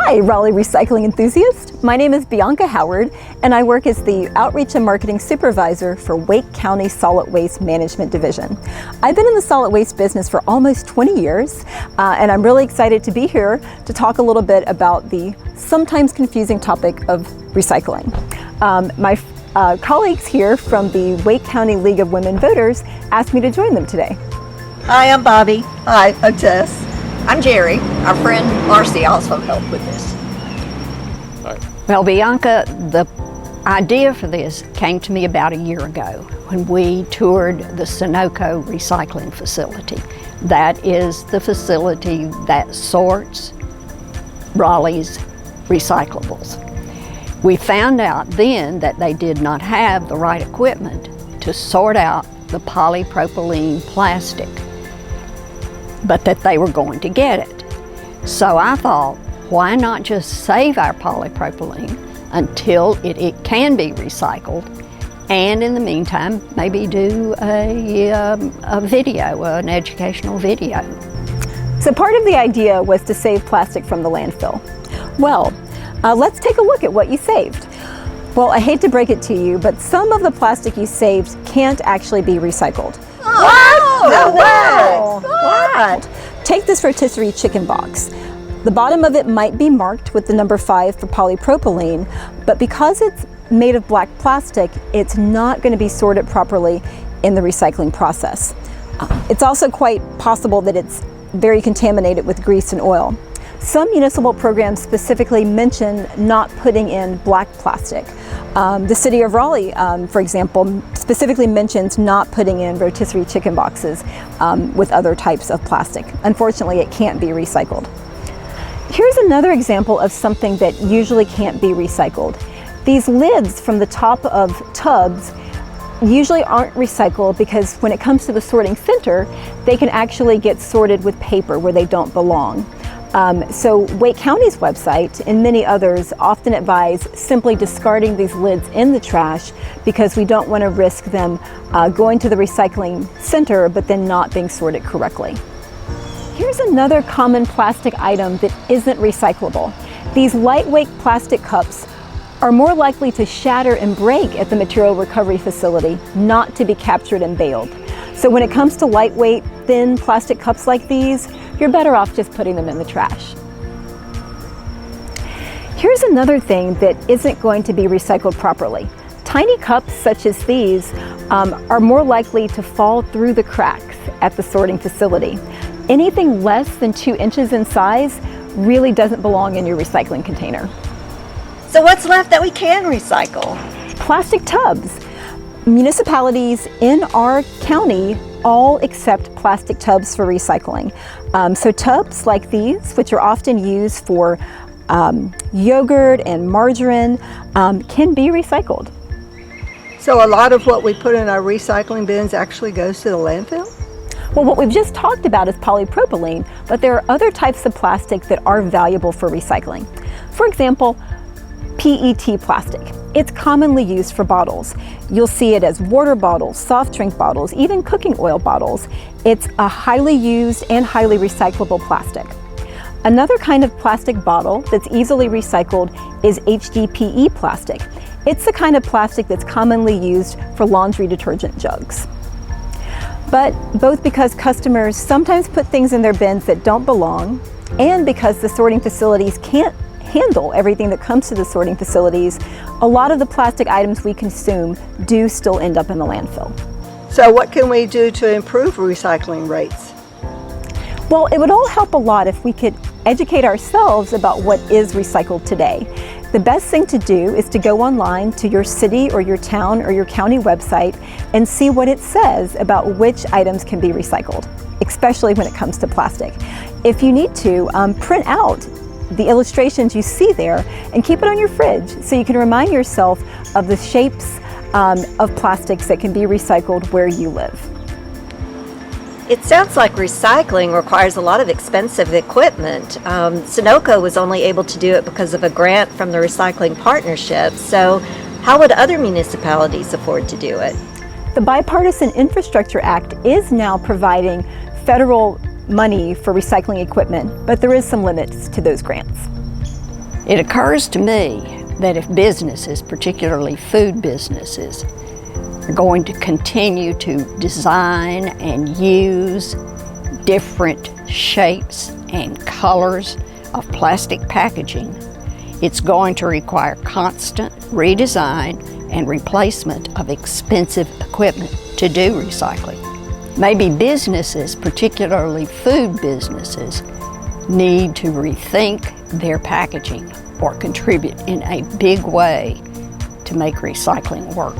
Hi, Raleigh recycling enthusiast. My name is Bianca Howard, and I work as the Outreach and Marketing Supervisor for Wake County Solid Waste Management Division. I've been in the solid waste business for almost 20 years, and I'm really excited to be here to talk a little bit about the sometimes confusing topic of recycling. My colleagues here from the Wake County League of Women Voters asked me to join them today. Hi, I'm Bobby. Hi, I'm Jess. I'm Jerry. Our friend Marcy also helped with this. Well, Bianca, the idea for this came to me about a year ago when we toured the Sunoco recycling facility. That is the facility that sorts Raleigh's recyclables. We found out then that they did not have the right equipment to sort out the polypropylene plastic, but that they were going to get it. So I thought, why not just save our polypropylene until it can be recycled, and in the meantime, maybe do a video, an educational video. So part of the idea was to save plastic from the landfill. Well, let's take a look at what you saved. Well, I hate to break it to you, but some of the plastic you saved can't actually be recycled. What? No way! What? Take this rotisserie chicken box. The bottom of it might be marked with the number 5 for polypropylene, but because it's made of black plastic, it's not going to be sorted properly in the recycling process. It's also quite possible that it's very contaminated with grease and oil. Some municipal programs specifically mention not putting in black plastic. The city of Raleigh, for example, specifically mentions not putting in rotisserie chicken boxes with other types of plastic. Unfortunately, it can't be recycled. Here's another example of something that usually can't be recycled. These lids from the top of tubs usually aren't recycled because when it comes to the sorting center, they can actually get sorted with paper where they don't belong. So Wake County's website and many others often advise simply discarding these lids in the trash because we don't want to risk them going to the recycling center but then not being sorted correctly. Here's another common plastic item that isn't recyclable. These lightweight plastic cups are more likely to shatter and break at the material recovery facility, not to be captured and baled. So when it comes to lightweight, thin plastic cups like these, you're better off just putting them in the trash. Here's another thing that isn't going to be recycled properly. Tiny cups such as these are more likely to fall through the cracks at the sorting facility. Anything less than 2 inches in size really doesn't belong in your recycling container. So what's left that we can recycle? Plastic tubs. Municipalities in our county all accept plastic tubs for recycling. So tubs like these, which are often used for yogurt and margarine, can be recycled. So a lot of what we put in our recycling bins actually goes to the landfill? Well, what we've just talked about is polypropylene, but there are other types of plastic that are valuable for recycling. For example, PET plastic. It's commonly used for bottles. You'll see it as water bottles, soft drink bottles, even cooking oil bottles. It's a highly used and highly recyclable plastic. Another kind of plastic bottle that's easily recycled is HDPE plastic. It's the kind of plastic that's commonly used for laundry detergent jugs. But both because customers sometimes put things in their bins that don't belong, and because the sorting facilities can't handle everything that comes to the sorting facilities, a lot of the plastic items we consume do still end up in the landfill. So what can we do to improve recycling rates? Well, it would all help a lot if we could educate ourselves about what is recycled today. The best thing to do is to go online to your city or your town or your county website and see what it says about which items can be recycled, especially when it comes to plastic. If you need to, print out the illustrations you see there and keep it on your fridge so you can remind yourself of the shapes of plastics that can be recycled where you live. It sounds like recycling requires a lot of expensive equipment. Sunoco was only able to do it because of a grant from the Recycling Partnership. So how would other municipalities afford to do it? The Bipartisan Infrastructure Act is now providing federal money for recycling equipment, but there is some limits to those grants. It occurs to me that if businesses, particularly food businesses, are going to continue to design and use different shapes and colors of plastic packaging, it's going to require constant redesign and replacement of expensive equipment to do recycling. Maybe businesses, particularly food businesses, need to rethink their packaging or contribute in a big way to make recycling work.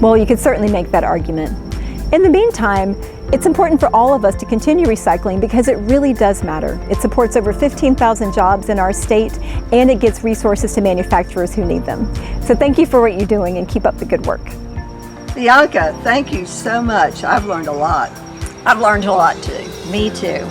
Well, you could certainly make that argument. In the meantime, it's important for all of us to continue recycling because it really does matter. It supports over 15,000 jobs in our state, and it gets resources to manufacturers who need them. So thank you for what you're doing, and keep up the good work. Bianca, thank you so much. I've learned a lot. I've learned a lot too. Me too.